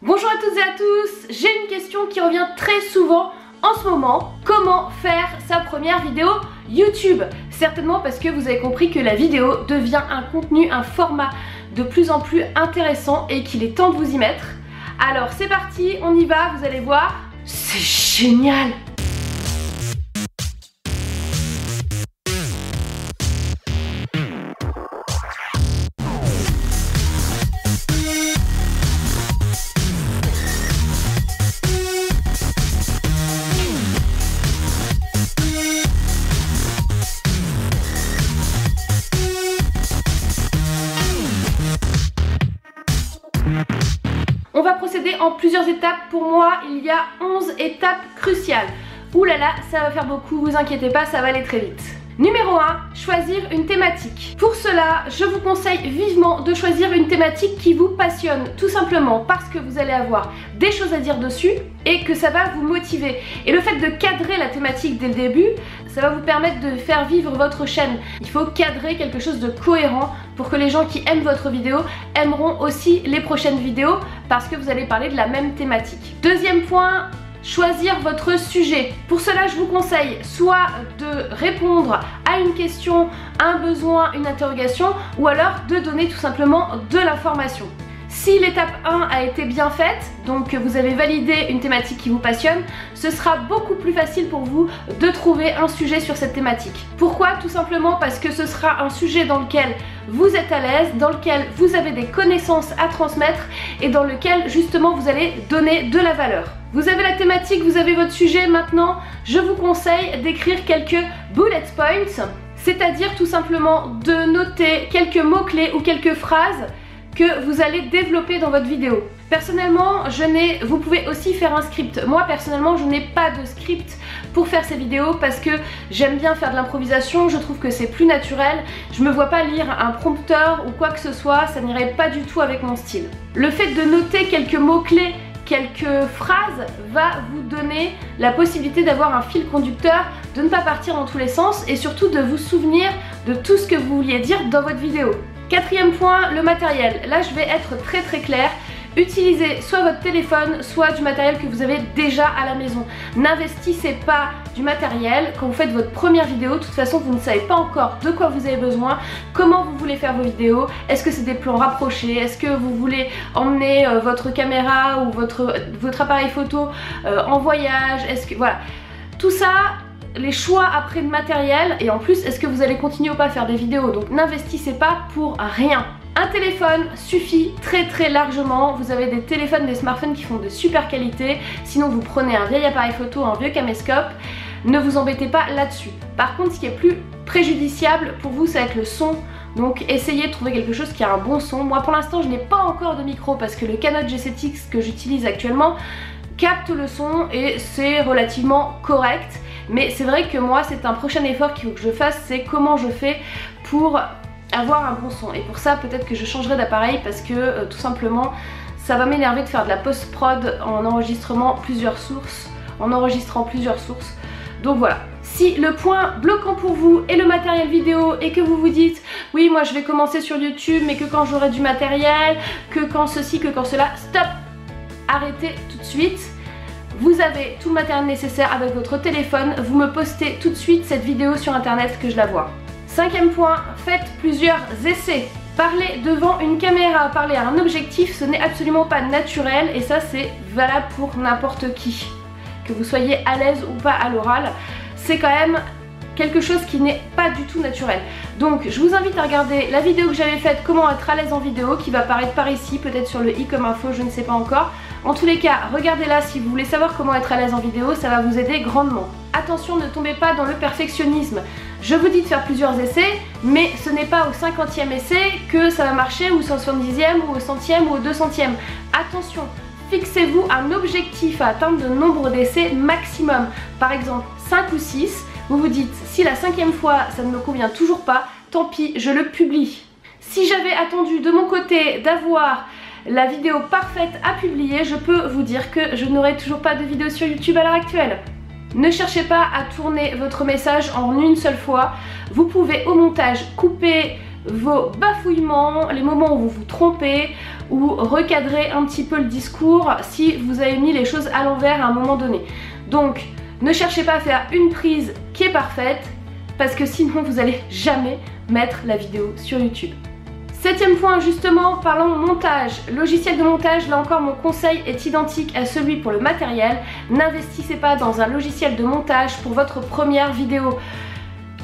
Bonjour à toutes et à tous, j'ai une question qui revient très souvent en ce moment. Comment faire sa première vidéo YouTube? Certainement parce que vous avez compris que la vidéo devient un contenu, un format de plus en plus intéressant et qu'il est temps de vous y mettre. Alors c'est parti, on y va, vous allez voir, c'est génial! On va procéder en plusieurs étapes. Pour moi, il y a 11 étapes cruciales. Ouh là là, ça va faire beaucoup, vous inquiétez pas, ça va aller très vite. Numéro 1, choisir une thématique. Pour cela, je vous conseille vivement de choisir une thématique qui vous passionne, tout simplement parce que vous allez avoir des choses à dire dessus et que ça va vous motiver. Et le fait de cadrer la thématique dès le début, ça va vous permettre de faire vivre votre chaîne. Il faut cadrer quelque chose de cohérent pour que les gens qui aiment votre vidéo aimeront aussi les prochaines vidéos parce que vous allez parler de la même thématique. Deuxième point, choisir votre sujet. Pour cela, je vous conseille soit de répondre à une question, un besoin, une interrogation, ou alors de donner tout simplement de l'information. Si l'étape 1 a été bien faite, donc que vous avez validé une thématique qui vous passionne, ce sera beaucoup plus facile pour vous de trouver un sujet sur cette thématique. Pourquoi? Tout simplement parce que ce sera un sujet dans lequel vous êtes à l'aise, dans lequel vous avez des connaissances à transmettre et dans lequel justement vous allez donner de la valeur. Vous avez la thématique, vous avez votre sujet, maintenant je vous conseille d'écrire quelques bullet points, c'est-à-dire tout simplement de noter quelques mots-clés ou quelques phrases que vous allez développer dans votre vidéo. Personnellement, vous pouvez aussi faire un script. Moi personnellement, je n'ai pas de script pour faire ces vidéos parce que j'aime bien faire de l'improvisation, je trouve que c'est plus naturel. Je me vois pas lire un prompteur ou quoi que ce soit, ça n'irait pas du tout avec mon style. Le fait de noter quelques mots-clés, quelques phrases va vous donner la possibilité d'avoir un fil conducteur, de ne pas partir dans tous les sens et surtout de vous souvenir de tout ce que vous vouliez dire dans votre vidéo. Quatrième point, le matériel. Là, je vais être très claire. Utilisez soit votre téléphone, soit du matériel que vous avez déjà à la maison. N'investissez pas du matériel quand vous faites votre première vidéo. De toute façon, vous ne savez pas encore de quoi vous avez besoin, comment vous voulez faire vos vidéos. Est-ce que c'est des plans rapprochés? Est-ce que vous voulez emmener votre caméra ou votre appareil photo en voyage? Est-ce que voilà, tout ça. Les choix après de matériel et en plus est-ce que vous allez continuer ou pas à faire des vidéos, donc n'investissez pas pour rien. Un téléphone suffit très largement, vous avez des téléphones, des smartphones qui font de super qualité, sinon vous prenez un vieil appareil photo, un vieux caméscope, ne vous embêtez pas là-dessus. Par contre ce qui est plus préjudiciable pour vous ça va être le son, donc essayez de trouver quelque chose qui a un bon son. Moi pour l'instant je n'ai pas encore de micro parce que le Canon G7X que j'utilise actuellement capte le son et c'est relativement correct. Mais c'est vrai que moi c'est un prochain effort qu'il faut que je fasse, c'est comment je fais pour avoir un bon son. Et pour ça peut-être que je changerai d'appareil parce que tout simplement ça va m'énerver de faire de la post-prod en enregistrant plusieurs sources. Donc voilà. Si le point bloquant pour vous est le matériel vidéo et que vous vous dites oui moi je vais commencer sur YouTube mais que quand j'aurai du matériel, que quand ceci, que quand cela, stop! Arrêtez tout de suite. Vous avez tout le matériel nécessaire avec votre téléphone, vous me postez tout de suite cette vidéo sur internet que je la vois. Cinquième point, faites plusieurs essais. Parler devant une caméra, parler à un objectif, ce n'est absolument pas naturel et ça c'est valable pour n'importe qui. Que vous soyez à l'aise ou pas à l'oral, c'est quand même quelque chose qui n'est pas du tout naturel. Donc je vous invite à regarder la vidéo que j'avais faite comment être à l'aise en vidéo qui va apparaître par ici, peut-être sur le i comme info, je ne sais pas encore. En tous les cas, regardez-la si vous voulez savoir comment être à l'aise en vidéo, ça va vous aider grandement. Attention, ne tombez pas dans le perfectionnisme. Je vous dis de faire plusieurs essais, mais ce n'est pas au 50e essai que ça va marcher, ou au 70e, ou au 100e, ou au 200e. Attention, fixez-vous un objectif à atteindre de nombre d'essais maximum. Par exemple, 5 ou 6. Vous vous dites, si la 5e fois ça ne me convient toujours pas, tant pis, je le publie. Si j'avais attendu de mon côté d'avoir la vidéo parfaite à publier, je peux vous dire que je n'aurai toujours pas de vidéo sur YouTube à l'heure actuelle. Ne cherchez pas à tourner votre message en une seule fois. Vous pouvez au montage couper vos bafouillements, les moments où vous vous trompez, ou recadrer un petit peu le discours si vous avez mis les choses à l'envers à un moment donné. Donc ne cherchez pas à faire une prise qui est parfaite, parce que sinon vous n'allez jamais mettre la vidéo sur YouTube. 7e point, justement, parlons montage. Logiciel de montage, là encore mon conseil est identique à celui pour le matériel. N'investissez pas dans un logiciel de montage pour votre première vidéo.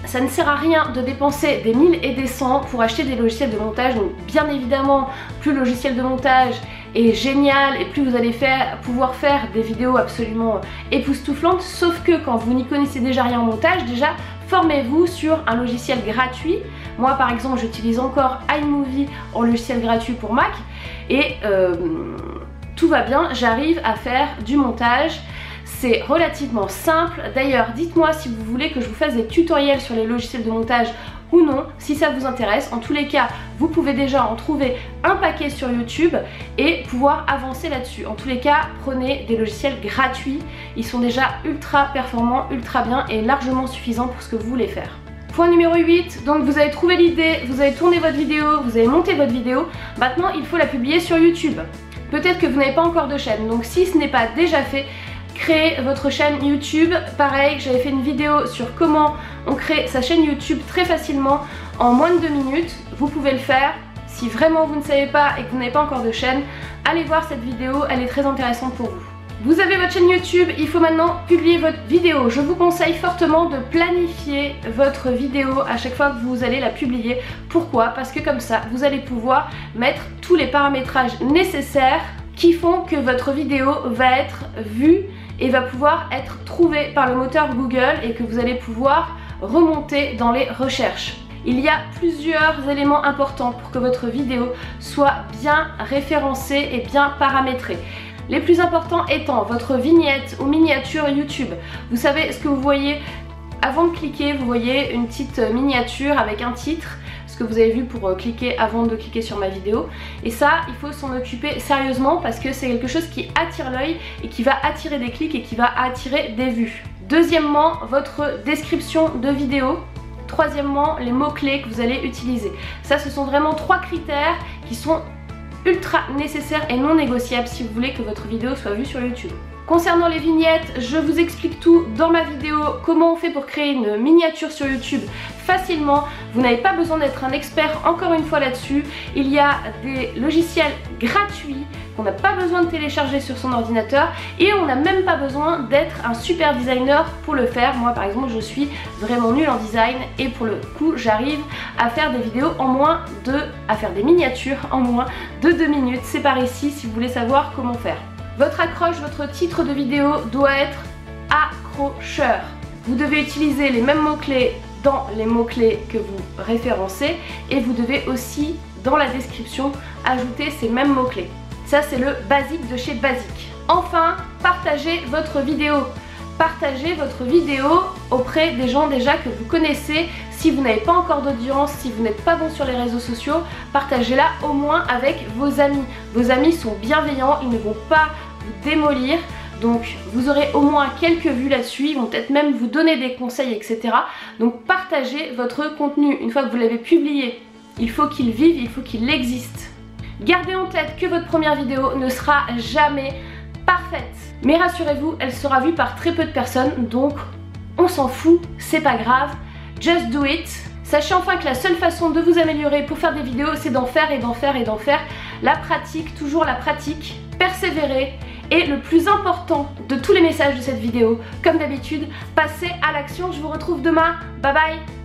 Ça ne sert à rien de dépenser des 1000 et des 100 pour acheter des logiciels de montage. Donc bien évidemment, plus le logiciel de montage est génial et plus vous allez pouvoir faire des vidéos absolument époustouflantes. Sauf que quand vous n'y connaissez déjà rien en montage, déjà formez-vous sur un logiciel gratuit. Moi par exemple j'utilise encore iMovie en logiciel gratuit pour Mac et tout va bien, j'arrive à faire du montage. C'est relativement simple. D'ailleurs, dites-moi si vous voulez que je vous fasse des tutoriels sur les logiciels de montage ou non, si ça vous intéresse. En tous les cas, vous pouvez déjà en trouver un paquet sur YouTube et pouvoir avancer là-dessus. En tous les cas, prenez des logiciels gratuits. Ils sont déjà ultra performants, ultra bien et largement suffisants pour ce que vous voulez faire. Point numéro 8, donc vous avez trouvé l'idée, vous avez tourné votre vidéo, vous avez monté votre vidéo. Maintenant, il faut la publier sur YouTube. Peut-être que vous n'avez pas encore de chaîne, donc si ce n'est pas déjà fait, créez votre chaîne YouTube. Pareil, j'avais fait une vidéo sur comment on crée sa chaîne YouTube très facilement en moins de 2 minutes. Vous pouvez le faire. Si vraiment vous ne savez pas et que vous n'avez pas encore de chaîne, allez voir cette vidéo, elle est très intéressante pour vous. Vous avez votre chaîne YouTube, il faut maintenant publier votre vidéo. Je vous conseille fortement de planifier votre vidéo à chaque fois que vous allez la publier. Pourquoi? Parce que comme ça, vous allez pouvoir mettre tous les paramétrages nécessaires qui font que votre vidéo va être vue et va pouvoir être trouvée par le moteur Google et que vous allez pouvoir remonter dans les recherches. Il y a plusieurs éléments importants pour que votre vidéo soit bien référencée et bien paramétrée. Les plus importants étant votre vignette ou miniature YouTube. Vous savez ce que vous voyez avant de cliquer, vous voyez une petite miniature avec un titre, ce que vous avez vu pour cliquer avant de cliquer sur ma vidéo. Et ça, il faut s'en occuper sérieusement parce que c'est quelque chose qui attire l'œil et qui va attirer des clics et qui va attirer des vues. Deuxièmement, votre description de vidéo. Troisièmement, les mots-clés que vous allez utiliser. Ça, ce sont vraiment 3 critères qui sont ultra nécessaires et non négociables si vous voulez que votre vidéo soit vue sur YouTube. Concernant les vignettes, je vous explique tout dans ma vidéo, comment on fait pour créer une miniature sur YouTube facilement. Vous n'avez pas besoin d'être un expert encore une fois là-dessus. Il y a des logiciels gratuits qu'on n'a pas besoin de télécharger sur son ordinateur et on n'a même pas besoin d'être un super designer pour le faire. Moi par exemple je suis vraiment nulle en design et pour le coup j'arrive à faire des vidéos à faire des miniatures en moins de 2 minutes. C'est par ici si vous voulez savoir comment faire. Votre accroche, votre titre de vidéo doit être accrocheur. Vous devez utiliser les mêmes mots-clés dans les mots-clés que vous référencez et vous devez aussi dans la description ajouter ces mêmes mots-clés. Ça c'est le basique de chez Basique. Enfin, partagez votre vidéo. Partagez votre vidéo auprès des gens déjà que vous connaissez. Si vous n'avez pas encore d'audience, si vous n'êtes pas bon sur les réseaux sociaux, partagez-la au moins avec vos amis. Vos amis sont bienveillants, ils ne vont pas vous démolir. Donc vous aurez au moins quelques vues là-dessus, ils vont peut-être même vous donner des conseils, etc. Donc partagez votre contenu. Une fois que vous l'avez publié, il faut qu'il vive, il faut qu'il existe. Gardez en tête que votre première vidéo ne sera jamais parfaite. Mais rassurez-vous, elle sera vue par très peu de personnes, donc on s'en fout, c'est pas grave. Just do it. Sachez enfin que la seule façon de vous améliorer pour faire des vidéos, c'est d'en faire et d'en faire et d'en faire. La pratique, toujours la pratique, persévérer. Et le plus important de tous les messages de cette vidéo, comme d'habitude, passez à l'action. Je vous retrouve demain. Bye bye.